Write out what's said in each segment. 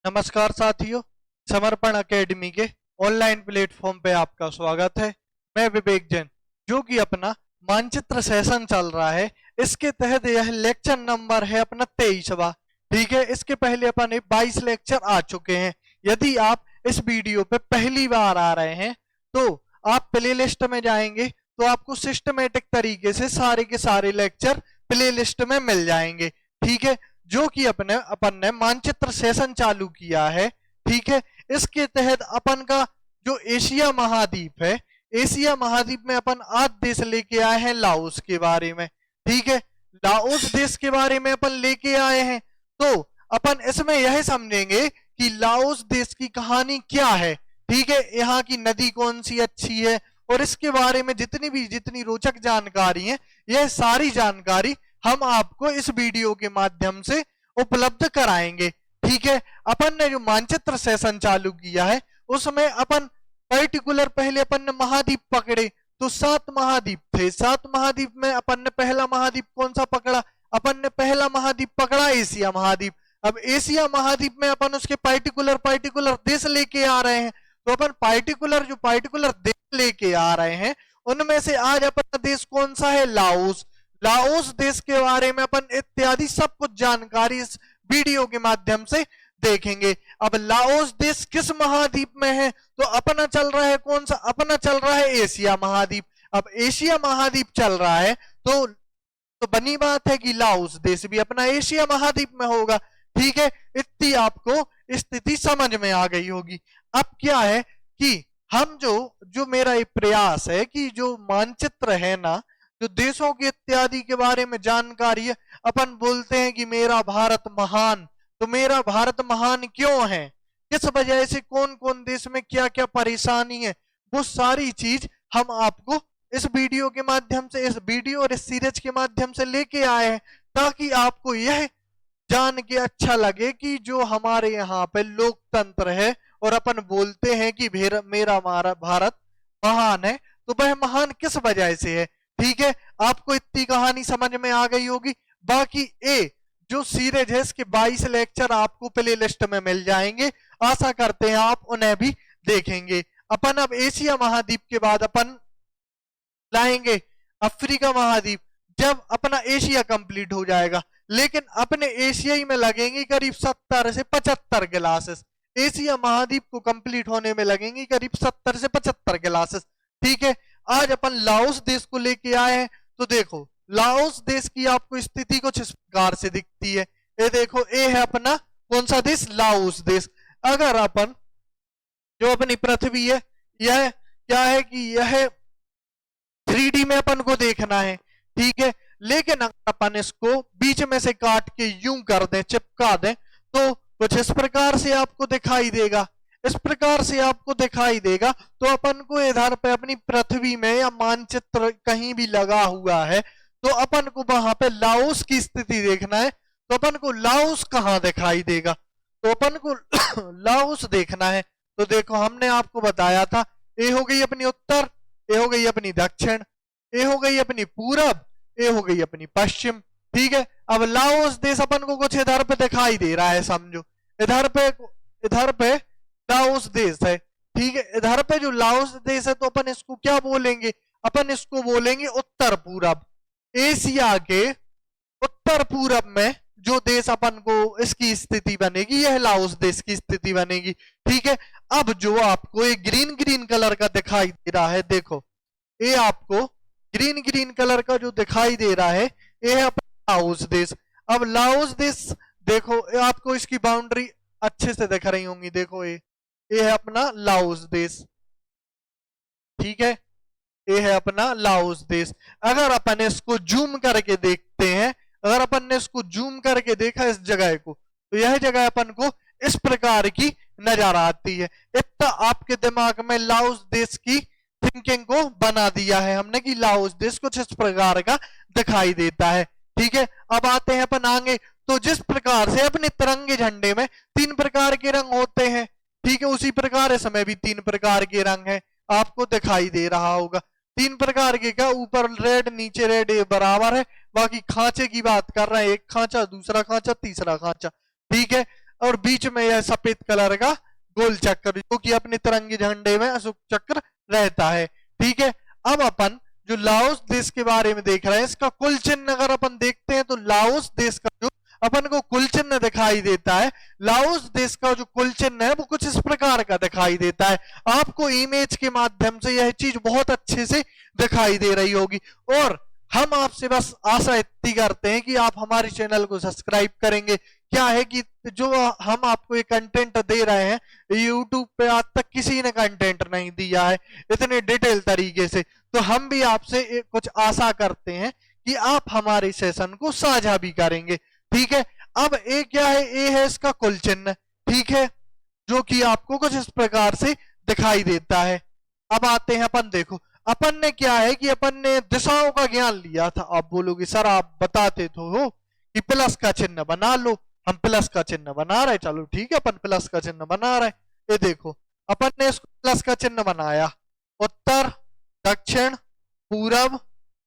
नमस्कार साथियों, समर्पण एकेडमी के ऑनलाइन प्लेटफॉर्म पे आपका स्वागत है। मैं विवेक जैन, जो कि अपना मानचित्र सेशन चल रहा है। इसके तहत यह लेक्चर नंबर है अपना 23वां। ठीक है, इसके पहले अपन 22 लेक्चर आ चुके हैं। यदि आप इस वीडियो पे पहली बार आ रहे हैं तो आप प्ले लिस्ट में जाएंगे तो आपको सिस्टमेटिक तरीके से सारे के सारे लेक्चर प्ले लिस्ट में मिल जाएंगे। ठीक है, जो कि अपन ने मानचित्र सेशन चालू किया है। ठीक है, इसके तहत अपन का जो एशिया महाद्वीप है, एशिया महाद्वीप में अपन आज देश लेके आए हैं लाओस के बारे में। ठीक है, लाओस देश के बारे में अपन लेके आए हैं तो अपन इसमें यह समझेंगे कि लाओस देश की कहानी क्या है। ठीक है, यहाँ की नदी कौन सी अच्छी है और इसके बारे में जितनी रोचक जानकारी है, यह सारी जानकारी हम आपको इस वीडियो के माध्यम से उपलब्ध कराएंगे। ठीक है, अपन ने जो मानचित्र सेशन चालू किया है उसमें अपन पर्टिकुलर पहले अपन ने महाद्वीप पकड़े तो 7 महाद्वीप थे। 7 महाद्वीप में अपन ने पहला महाद्वीप कौन सा पकड़ा? अपन ने पहला महाद्वीप पकड़ा एशिया महाद्वीप। अब एशिया महाद्वीप में अपन उसके पर्टिकुलर देश लेके आ रहे हैं। तो अपन पर्टिकुलर देश लेके आ रहे हैं, उनमें से आज अपना देश कौन सा है? लाओस। लाओस देश के बारे में अपन इत्यादि सब कुछ जानकारी इस वीडियो के माध्यम से देखेंगे। अब लाओस देश किस महाद्वीप में है? तो अपना चल रहा है कौन सा? अपना चल रहा है एशिया महाद्वीप। अब एशिया महाद्वीप चल रहा है तो बनी बात है कि लाओस देश भी अपना एशिया महाद्वीप में होगा। ठीक है, इतनी आपको स्थिति समझ में आ गई होगी। अब क्या है कि हम जो मेरा ये प्रयास है कि जो मानचित्र है ना, जो देशों के इत्यादि के बारे में जानकारी है, अपन बोलते हैं कि मेरा भारत महान। तो मेरा भारत महान क्यों है, किस वजह से, कौन कौन देश में क्या क्या परेशानी है, वो सारी चीज हम आपको इस वीडियो के माध्यम से, इस वीडियो और इस सीरीज के माध्यम से लेके आए हैं, ताकि आपको यह जान के अच्छा लगे कि जो हमारे यहाँ पे लोकतंत्र है और अपन बोलते हैं कि मेरा भारत महान है, तो वह महान किस वजह से है। ठीक है, आपको इतनी कहानी समझ में आ गई होगी। बाकी जो सीरीज है इसके 22 लेक्चर आपको प्ले लिस्ट में मिल जाएंगे। आशा करते हैं आप उन्हें भी देखेंगे। अपन अब एशिया महाद्वीप के बाद अपन लाएंगे अफ्रीका महाद्वीप, जब अपना एशिया कंप्लीट हो जाएगा। लेकिन अपने एशिया ही में लगेंगे करीब 70 से 75 क्लासेस। एशिया महाद्वीप को कंप्लीट होने में लगेंगी करीब 70 से 75 क्लासेस। ठीक है, आज अपन लाओस देश को लेके आए हैं। तो देखो, लाओस देश की आपको स्थिति कुछ इस प्रकार से दिखती है। ये देखो, ये है अपना कौन सा देश? लाओस देश। अगर अपन जो अपनी पृथ्वी है, यह क्या है कि यह 3D में अपन को देखना है। ठीक है, लेकिन अगर अपन इसको बीच में से काट के यूं कर दें, चिपका दें, तो कुछ इस प्रकार से आपको दिखाई देगा। इस प्रकार से आपको दिखाई देगा। तो अपन को इधर पे अपनी पृथ्वी में या मानचित्र कहीं भी लगा हुआ है, तो अपन को वहां पे लाओस की स्थिति देखना है। तो अपन को लाओस कहाँ दिखाई देगा? तो अपन को लाओस देखना है। तो देखो, हमने आपको बताया था, ये हो गई अपनी उत्तर, ये हो गई अपनी दक्षिण, ये हो गई अपनी पूरब, ये हो गई अपनी पश्चिम। ठीक है, अब लाओस देश अपन को कुछ इधर पे दिखाई दे रहा है, समझो। इधर पे लाओस देश है। ठीक है, इधर पे जो लाओस देश है, तो अपन इसको क्या बोलेंगे? अपन इसको बोलेंगे उत्तर पूरब। एशिया के उत्तर पूरब में जो देश अपन को इसकी स्थिति बनेगी, यह लाओस देश की स्थिति बनेगी। ठीक है, अब जो आपको एक ग्रीन कलर का दिखाई दे रहा है, देखो, ये आपको ग्रीन कलर का जो दिखाई दे रहा है, ये है अपना लाओस देश। अब लाओस देश देखो, आपको इसकी बाउंड्री अच्छे से दिख रही होंगी। देखो, ये है अपना लाओस देश। ठीक है, ये है अपना लाओस देश। अगर अपन इसको जूम करके देखते हैं, अगर अपन ने इसको जूम करके देखा इस जगह को, तो यह जगह अपन को इस प्रकार की नजर आती है। इतना आपके दिमाग में लाओस देश की थिंकिंग को बना दिया है हमने कि लाओस देश कुछ इस प्रकार का दिखाई देता है। ठीक है, अब आते हैं अपन आगे। तो जिस प्रकार से अपने तिरंगे झंडे में 3 प्रकार के रंग होते हैं, ठीक है, उसी प्रकार इसमें भी 3 प्रकार के रंग हैं, आपको दिखाई दे रहा होगा। 3 प्रकार के का, ऊपर रेड, नीचे रेड, ये बराबर है। बाकी खांचे की बात कर रहे हैं, एक खांचा, दूसरा खांचा, तीसरा खांचा। ठीक है, और बीच में यह सफेद कलर का गोल चक्र जो कि अपने तिरंगे झंडे में अशोक चक्र रहता है। ठीक है, अब अपन जो लाओस देश के बारे में देख रहे हैं, इसका कुल चिन्ह अगर अपन देखते हैं तो लाओस देश का जो अपन को कुल चिन्ह दिखाई देता है, लाओस देश का जो कुल चिन्ह है वो कुछ इस प्रकार का दिखाई देता है। आपको इमेज के माध्यम से यह चीज बहुत अच्छे से दिखाई दे रही होगी, और हम आपसे बस आशा इतनी करते हैं कि आप हमारे चैनल को सब्सक्राइब करेंगे। क्या है कि जो हम आपको ये कंटेंट दे रहे हैं, यूट्यूब पे आज तक किसी ने कंटेंट नहीं दिया है इतने डिटेल तरीके से, तो हम भी आपसे कुछ आशा करते हैं कि आप हमारे सेशन को साझा भी करेंगे। ठीक है, अब ए क्या है, ए है इसका कुल चिन्ह। ठीक है, जो कि आपको कुछ इस प्रकार से दिखाई देता है। अब आते हैं अपन, देखो अपन ने क्या है कि अपन ने दिशाओं का ज्ञान लिया था। आप बोलोगे सर आप बताते तो हो कि प्लस का चिन्ह बना लो, हम प्लस का चिन्ह बना रहे, चलो ठीक है अपन प्लस का चिन्ह बना रहे। ये देखो अपन ने इसको प्लस का चिन्ह बनाया, उत्तर दक्षिण पूरब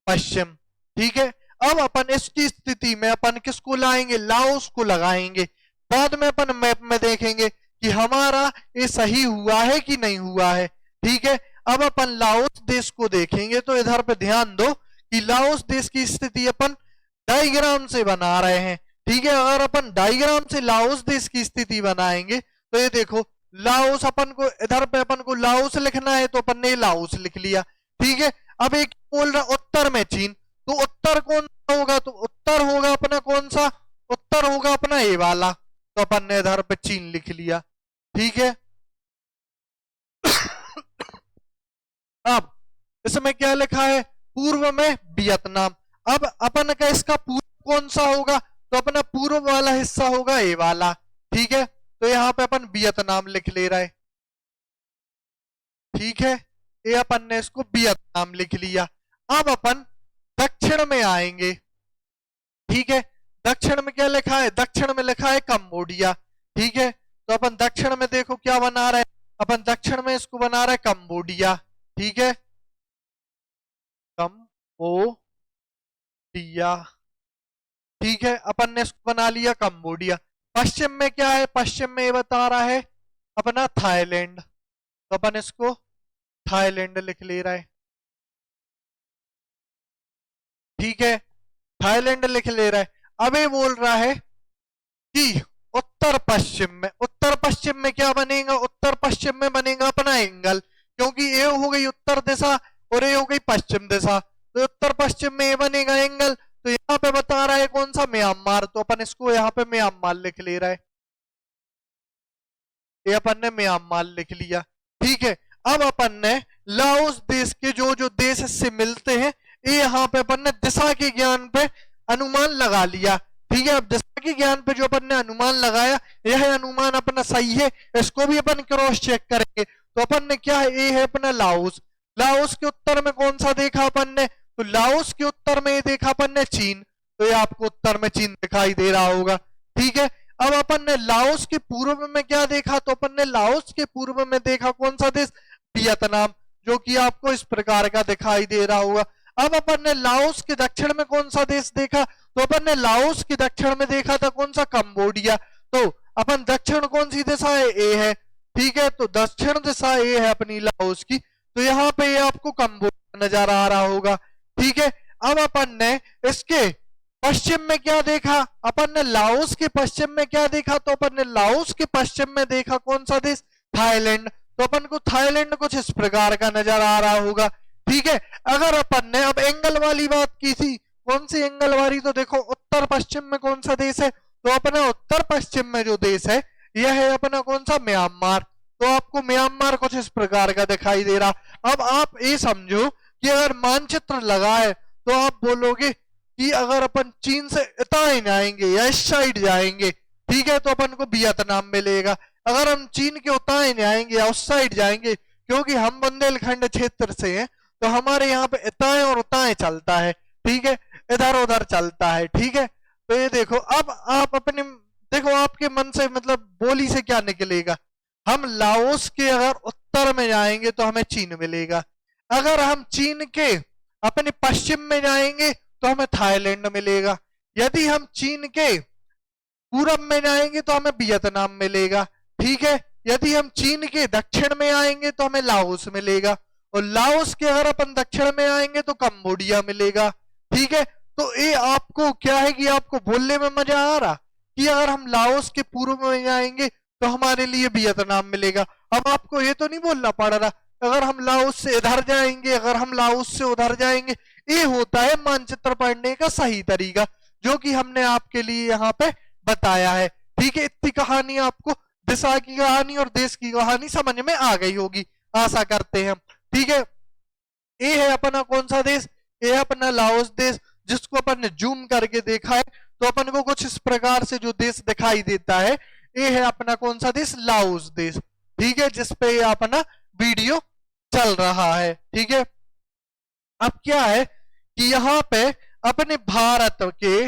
पश्चिम। ठीक है, अब अपन इसकी स्थिति में अपन किसको लाएंगे, लाओस को लगाएंगे। बाद में अपन मैप में देखेंगे कि हमारा ये सही हुआ है कि नहीं हुआ है। ठीक है, अब अपन लाओस देश को देखेंगे तो इधर पे ध्यान दो कि लाओस देश की स्थिति अपन डायग्राम से बना रहे हैं। ठीक है, अगर अपन डायग्राम से लाओस देश की स्थिति बनाएंगे तो ये देखो लाओस, अपन को इधर पे अपन को लाओस लिखना है तो अपन ने लाओस लिख लिया। ठीक है, अब एक बोल रहा उत्तर में चीन, तो उत्तर कौन सा होगा, तो उत्तर होगा अपना कौन सा, उत्तर होगा अपना ए वाला, तो अपन ने इधर पे चीन लिख लिया। ठीक है, अब इसमें क्या लिखा है, पूर्व में वियतनाम। अब अपन का इसका पूर्व कौन सा होगा, तो अपना पूर्व वाला हिस्सा होगा ए वाला। ठीक है, तो यहां पे अपन वियतनाम लिख ले रहे। ठीक है, ये अपन ने इसको वियतनाम लिख लिया। अब अपन दक्षिण में आएंगे। ठीक है, दक्षिण में क्या लिखा है, दक्षिण में लिखा है कंबोडिया। ठीक है, तो अपन दक्षिण में देखो क्या बना रहे हैं, अपन दक्षिण में इसको बना रहे हैं कंबोडिया। ठीक है, कंबोडिया। ठीक है, अपन ने इसको बना लिया कंबोडिया। पश्चिम में क्या है, पश्चिम में ये बता रहा है अपना थाईलैंड, तो अपन इसको थाईलैंड लिख ले रहा है। ठीक है, थाईलैंड लिख ले रहा है। अब ये बोल रहा है कि उत्तर पश्चिम में, उत्तर पश्चिम में क्या बनेगा, उत्तर पश्चिम में बनेगा अपना एंगल, क्योंकि ये हो गई उत्तर दिशा और ये हो गई पश्चिम दिशा, तो उत्तर पश्चिम में ये बनेगा एंगल। तो यहाँ पे बता रहा है कौन सा, म्यांमार, तो अपन इसको यहाँ पे म्यांमार लिख ले रहा है। ये अपन ने म्यांमार लिख लिया। ठीक है, अब अपन ने लाओस देश के जो जो देश इससे मिलते हैं, ये यहाँ पे अपन ने दिशा के ज्ञान पे अनुमान लगा लिया। ठीक है, अब दिशा के ज्ञान पे जो अपन ने अनुमान लगाया, यह अनुमान अपना सही है, इसको भी अपन क्रॉस चेक करेंगे। तो अपन ने क्या है, ये है अपना लाओस, लाओस के उत्तर में कौन सा देखा अपन ने, तो लाओस के उत्तर में ये देखा अपन ने चीन, तो ये आपको उत्तर में चीन दिखाई दे रहा होगा। ठीक है, अब अपन ने लाओस के पूर्व में क्या देखा, तो अपन ने लाओस के पूर्व में देखा कौन सा देश, वियतनाम, जो कि आपको इस प्रकार का दिखाई दे रहा होगा। अब अपन ने लाओस के दक्षिण में कौन सा देश देखा, तो अपन ने लाओस के दक्षिण में देखा था कौन सा, कंबोडिया। तो अपन दक्षिण कौन सी दिशा है, ए है। ठीक है, तो दक्षिण दिशा ए है अपनी लाओस की, तो यहाँ पे ये आपको कंबोडिया नजर आ रहा होगा। ठीक है, अब अपन ने इसके पश्चिम में क्या देखा, अपन ने लाओस के पश्चिम में क्या देखा, तो अपन ने लाओस के पश्चिम में देखा कौन सा देश, थाईलैंड, तो अपन को थाईलैंड कुछ इस प्रकार का नजर आ रहा होगा। ठीक है, अगर अपन ने अब एंगल वाली बात की थी, कौन सी एंगल वाली, तो देखो उत्तर पश्चिम में कौन सा देश है, तो अपना उत्तर पश्चिम में जो देश है यह है अपना कौन सा, म्यांमार, तो आपको म्यांमार कुछ इस प्रकार का दिखाई दे रहा। अब आप ये समझो कि अगर मानचित्र लगा है तो आप बोलोगे कि अगर अपन चीन से इताई जाएंगे या इस साइड जाएंगे, ठीक है, तो अपन को वियतनाम मिलेगा। अगर हम चीन के उताई जाएंगे या उस साइड जाएंगे, क्योंकि हम बुंदेलखंड क्षेत्र से हैं, तो हमारे यहाँ पे इताएं और उताएं चलता है। ठीक है, इधर उधर चलता है। ठीक है, तो ये देखो, अब आप अपने देखो आपके मन से मतलब बोली से क्या निकलेगा, हम लाओस के अगर उत्तर में जाएंगे तो हमें चीन मिलेगा, अगर हम चीन के अपने पश्चिम में जाएंगे तो हमें थाईलैंड मिलेगा, यदि हम चीन के पूरब में जाएंगे तो हमें वियतनाम मिलेगा, ठीक है। यदि हम चीन के दक्षिण में आएंगे तो हमें लाओस मिलेगा, और लाओस के अगर अपन दक्षिण में आएंगे तो कंबोडिया मिलेगा, ठीक है। तो ये आपको क्या है कि आपको बोलने में मजा आ रहा कि अगर हम लाओस के पूर्व में जाएंगे तो हमारे लिए वियतनाम मिलेगा। अब आपको ये तो नहीं बोलना पड़ रहा अगर हम लाओस से इधर जाएंगे, अगर हम लाओस से उधर जाएंगे। ये होता है मानचित्र पढ़ने का सही तरीका, जो कि हमने आपके लिए यहाँ पे बताया है, ठीक है। इतनी कहानी आपको दिशा की कहानी और देश की कहानी समझ में आ गई होगी, आशा करते हैं हम, ठीक है। ये है अपना कौन सा देश, ये है अपना लाओस देश, जिसको अपन ने जूम करके देखा है तो अपन को कुछ इस प्रकार से जो देश दिखाई देता है, ये है अपना कौन सा देश, लाओस देश, ठीक है, जिसपे ये अपना वीडियो चल रहा है, ठीक है। अब क्या है कि यहाँ पे अपने भारत के,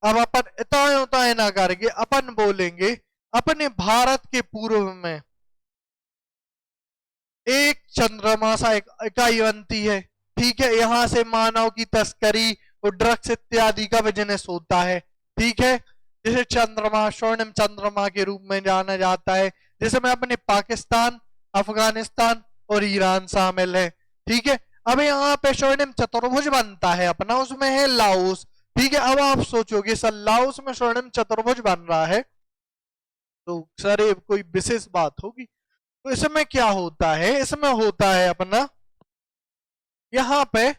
अब अपन इताए उताए ना करके अपन बोलेंगे अपने भारत के पूर्व में एक चंद्रमा इकाई बनती है, ठीक है। यहां से मानव की तस्करी और ड्रग्स इत्यादि का बिजनेस होता है, ठीक है। जिसे चंद्रमा, स्वर्णिम चंद्रमा के रूप में जाना जाता है, जिसमें अपने पाकिस्तान, अफगानिस्तान और ईरान शामिल है, ठीक है। अब यहाँ पे स्वर्णिम चतुर्भुज बनता है अपना, उसमें है लाओस, ठीक है। अब आप सोचोगे सर लाओस में स्वर्णिम चतुर्भुज बन रहा है तो सर ये कोई विशेष बात होगी। तो इसमें क्या होता है, इसमें होता है अपना यहाँ पे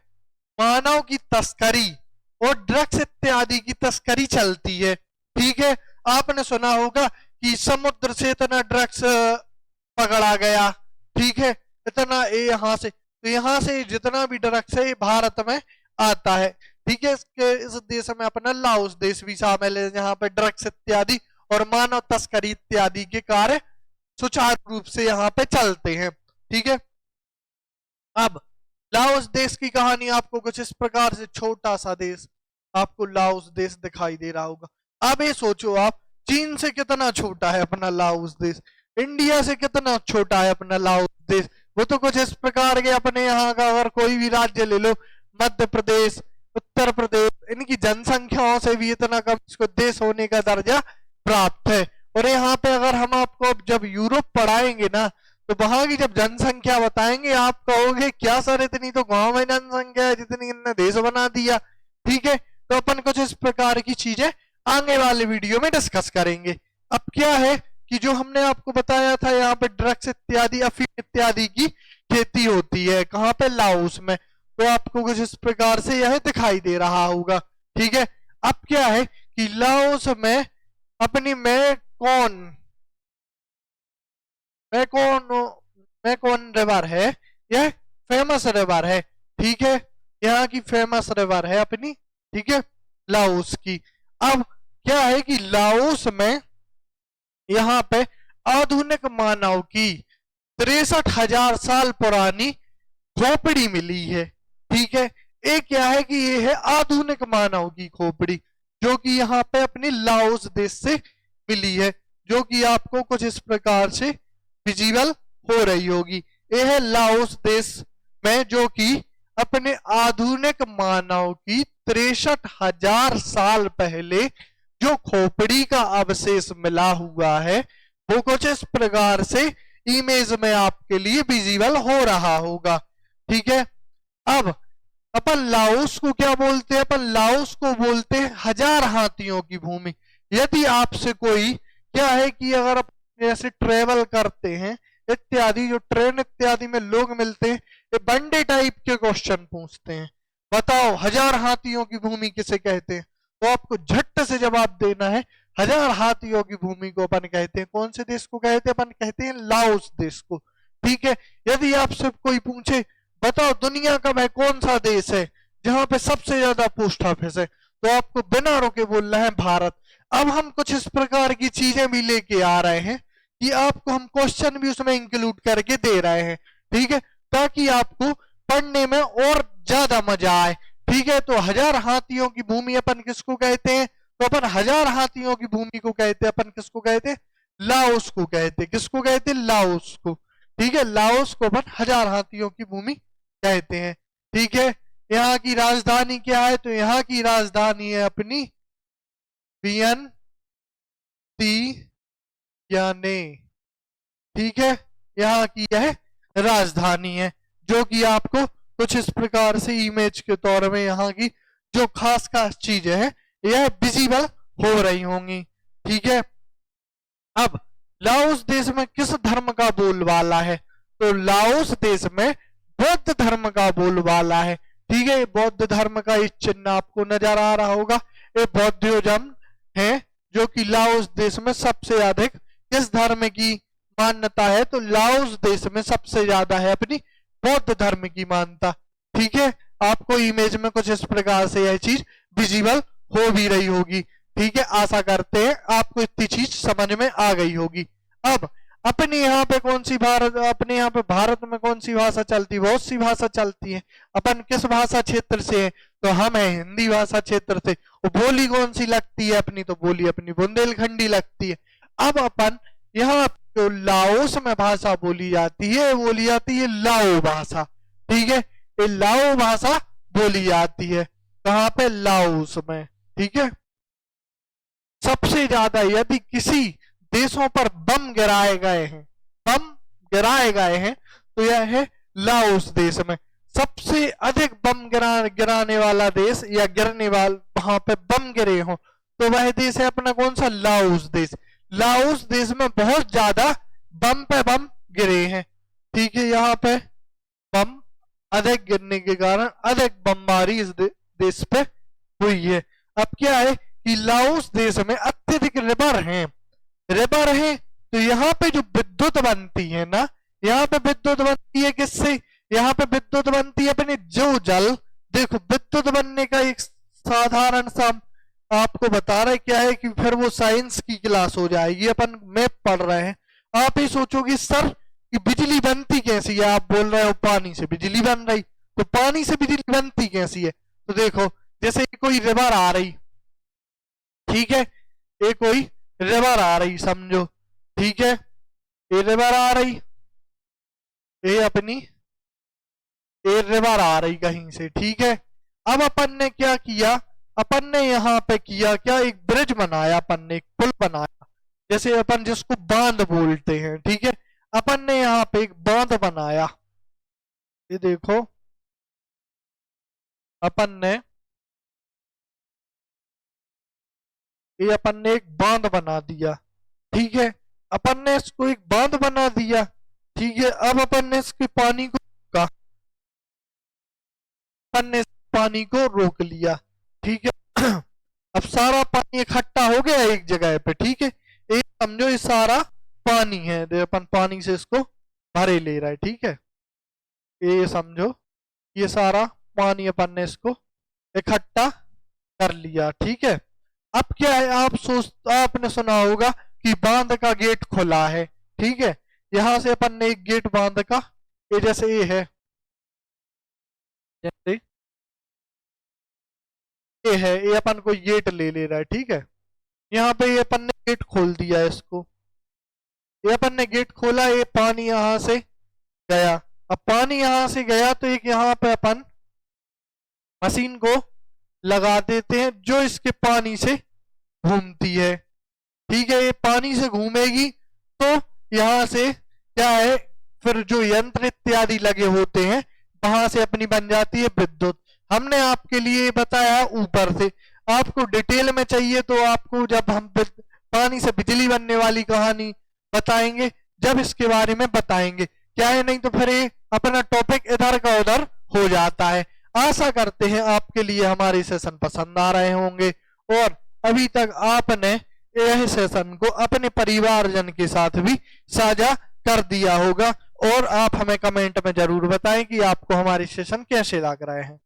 मानव की तस्करी और ड्रग्स इत्यादि की तस्करी चलती है, ठीक है। आपने सुना होगा कि समुद्र से इतना ड्रग्स पकड़ा गया, ठीक है, इतना ये यहाँ से, तो यहाँ से जितना भी ड्रग्स है भारत में आता है, ठीक है। इस देश में अपना लाओस देश भी शामिल है, जहाँ पे ड्रग्स इत्यादि और मानव तस्करी इत्यादि के कार्य सुचारू रूप से यहाँ पे चलते हैं, ठीक है। अब लाओस देश की कहानी आपको कुछ इस प्रकार से, छोटा सा देश आपको लाओस देश दिखाई दे रहा होगा। अब ये सोचो आप, चीन से कितना छोटा है अपना लाओस देश, इंडिया से कितना छोटा है अपना लाओस देश। वो तो कुछ इस प्रकार के, अपने यहाँ का अगर कोई भी राज्य ले लो, मध्य प्रदेश, उत्तर प्रदेश, इनकी जनसंख्याओं से भी इतना कम इसको देश होने का दर्जा प्राप्त है। और यहाँ पे अगर हम आपको जब यूरोप पढ़ाएंगे ना, तो वहां की जब जनसंख्या बताएंगे आप कहोगे क्या सर इतनी तो गांव में जनसंख्या है जितनी इनने देश बना दिया, ठीक है। तो अपन कुछ इस प्रकार की चीजें आगे वाले वीडियो में डिस्कस करेंगे। अब क्या है कि जो हमने आपको बताया था यहाँ पे ड्रग्स इत्यादि, अफीम इत्यादि की खेती होती है, कहाँ पे, लाओस में। तो आपको कुछ इस प्रकार से यह दिखाई दे रहा होगा, ठीक है। अब क्या है कि लाओस में अपनी मैकॉन रिवर है, यह फेमस रिवर है, ठीक है। यहाँ की फेमस रिवर है अपनी, ठीक है, लाओस की। अब क्या है कि लाओस में यहाँ पे आधुनिक मानव की 63,000 साल पुरानी खोपड़ी मिली है, ठीक है। ये क्या है कि ये है आधुनिक मानव की खोपड़ी, जो कि यहाँ पे अपनी लाओस देश से मिली है, जो कि आपको कुछ इस प्रकार से विजिबल हो रही होगी। ये है लाओस देश में, जो कि अपने आधुनिक मानव की 63,000 साल पहले जो खोपड़ी का अवशेष मिला हुआ है, वो कुछ इस प्रकार से इमेज में आपके लिए विजिबल हो रहा होगा, ठीक है। अब अपन लाओस को क्या बोलते हैं, अपन लाओस को बोलते हैं 1000 हाथियों की भूमि। यदि आपसे कोई क्या है कि अगर आप ऐसे ट्रेवल करते हैं इत्यादि, जो ट्रेन इत्यादि में लोग मिलते हैं, ये बंडे टाइप के क्वेश्चन पूछते हैं, बताओ 1000 हाथियों की भूमि किसे कहते हैं, तो आपको झट से जवाब देना है 1000 हाथियों की भूमि को अपन कहते हैं, कौन से देश को कहते हैं, अपन कहते हैं लाओस देश को, ठीक है। यदि आपसे कोई पूछे बताओ दुनिया का वह कौन सा देश है जहां पे सबसे ज्यादा पोस्ट ऑफिस है, तो आपको बिना रोके बोलना है भारत। अब हम कुछ इस प्रकार की चीजें भी लेके आ रहे हैं कि आपको हम क्वेश्चन भी उसमें इंक्लूड करके दे रहे हैं, ठीक है, ताकि आपको पढ़ने में और ज्यादा मजा आए, ठीक है। तो 1000 हाथियों की भूमि अपन किसको कहते हैं, तो अपन 1000 हाथियों की भूमि को कहते हैं, अपन किसको कहते हैं, लाओस को कहते हैं, किसको कहते हैं, लाओस को, ठीक है। लाओस को अपन 1000 हाथियों की भूमि कहते हैं, ठीक है। यहाँ की राजधानी क्या है, तो यहाँ की राजधानी है अपनी वियन लुधियाने, ठीक है, यहाँ की यह राजधानी है, जो कि आपको कुछ इस प्रकार से इमेज के तौर में यहाँ की जो खास खास चीजें हैं यह विजिबल हो रही होंगी, ठीक है। अब लाओस देश में किस धर्म का बोलबाला है? तो लाओस देश में बौद्ध धर्म का बोलबाला है, ठीक है। बौद्ध धर्म का इस चिन्ह आपको नजर आ रहा होगा, ये बौद्धिज्म है, जो कि लाओस देश में सबसे अधिक किस धर्म की मान्यता है? तो लाओस देश में सबसे ज्यादा है अपनी बौद्ध धर्म की मान्यता, ठीक है। आपको इमेज में कुछ इस प्रकार से यह चीज विजिबल हो भी रही होगी, ठीक है। आशा करते हैं आपको इतनी चीज समझ में आ गई होगी। अब अपने यहाँ पे कौन सी अपने यहाँ पे भारत में कौन सी भाषा चलती है? बहुत सी भाषा चलती है। अपन किस भाषा क्षेत्र से है? तो हम है हिंदी भाषा क्षेत्र से। वो बोली कौन सी लगती है अपनी? तो बोली अपनी बुंदेलखंडी लगती है। अब अपन यहाँ जो लाओस में भाषा बोली जाती है लाओ भाषा, ठीक है। ये लाओ भाषा बोली जाती है कहाँ पे? लाओस में, ठीक है। सबसे ज्यादा यदि किसी देशों पर बम गिराए गए हैं तो यह है लाओस देश में। सबसे अधिक बम गिराने वाला देश या गिरने वाला वहां पे बम गिरे हो तो वह देश है अपना कौन सा? लाओस देश। लाओस देश में बहुत ज्यादा बम पे बम गिरे हैं, ठीक है। यहाँ पे बम अधिक गिरने के कारण अधिक बमबारी इस देश पे हुई है। अब क्या है कि लाओस देश में अत्यधिक रिवर हैं तो यहाँ पे जो विद्युत बनती है ना, यहाँ पे विद्युत बनती है किससे? यहाँ पे विद्युत बनती है अपने जो जल, देखो विद्युत बनने का एक साधारण सा आपको बता रहे क्या है कि फिर वो साइंस की क्लास हो जाएगी, अपन मैप पढ़ रहे हैं। आप ही सोचोगे सर कि बिजली बनती कैसी है? आप बोल रहे हो पानी से बिजली बन रही, तो पानी से बिजली बनती कैसी है? तो देखो जैसे कोई रिवर आ रही, ठीक है, ये कोई रिवर आ रही समझो, ठीक है, ये रिवर आ रही, ये अपनी ये रिवर आ रही कहीं से, ठीक है। अब अपन ने क्या किया? अपन ने यहाँ पे किया क्या? एक ब्रिज बनाया, अपन ने एक पुल बनाया, जैसे अपन जिसको बांध बोलते हैं, ठीक है। अपन ने यहाँ पे एक बांध बनाया, ये देखो अपन ने एक बांध बना दिया, ठीक है। अपन ने इसको एक बांध बना दिया, ठीक है। अब अपन ने इसके पानी को रोका, अपन ने पानी को रोक लिया, ठीक है। अब सारा पानी इकट्ठा हो गया एक जगह पे, ठीक है। एक समझो ये सारा पानी है, अपन पानी से इसको भरे ले रहा है, ठीक है। ये समझो ये सारा पानी अपन ने इसको इकट्ठा कर लिया, ठीक है। अब क्या है? आपने सुना होगा कि बांध का गेट खुला है, ठीक है। यहां से अपन ने एक गेट बांध का, ये जैसे ये है, जैसे ये है, ये अपन को गेट ले रहा है, ठीक है। यहाँ पे ये अपन ने गेट खोल दिया है इसको, ये अपन ने गेट खोला, ये पानी यहां से गया। अब पानी यहां से गया तो एक यहाँ पे अपन मशीन को लगा देते हैं जो इसके पानी से घूमती है, ठीक है। ये पानी से घूमेगी तो यहाँ से क्या है, फिर जो यंत्र इत्यादि लगे होते हैं वहां से अपनी बन जाती है विद्युत। हमने आपके लिए बताया ऊपर से, आपको डिटेल में चाहिए तो आपको जब हम पानी से बिजली बनने वाली कहानी बताएंगे जब इसके बारे में बताएंगे, क्या है। नहीं तो फिर ये अपना टॉपिक इधर का उधर हो जाता है। आशा करते हैं आपके लिए हमारे सेशन पसंद आ रहे होंगे और अभी तक आपने यह सेशन को अपने परिवारजन के साथ भी साझा कर दिया होगा और आप हमें कमेंट में जरूर बताएं कि आपको हमारे सेशन कैसे लग रहे हैं।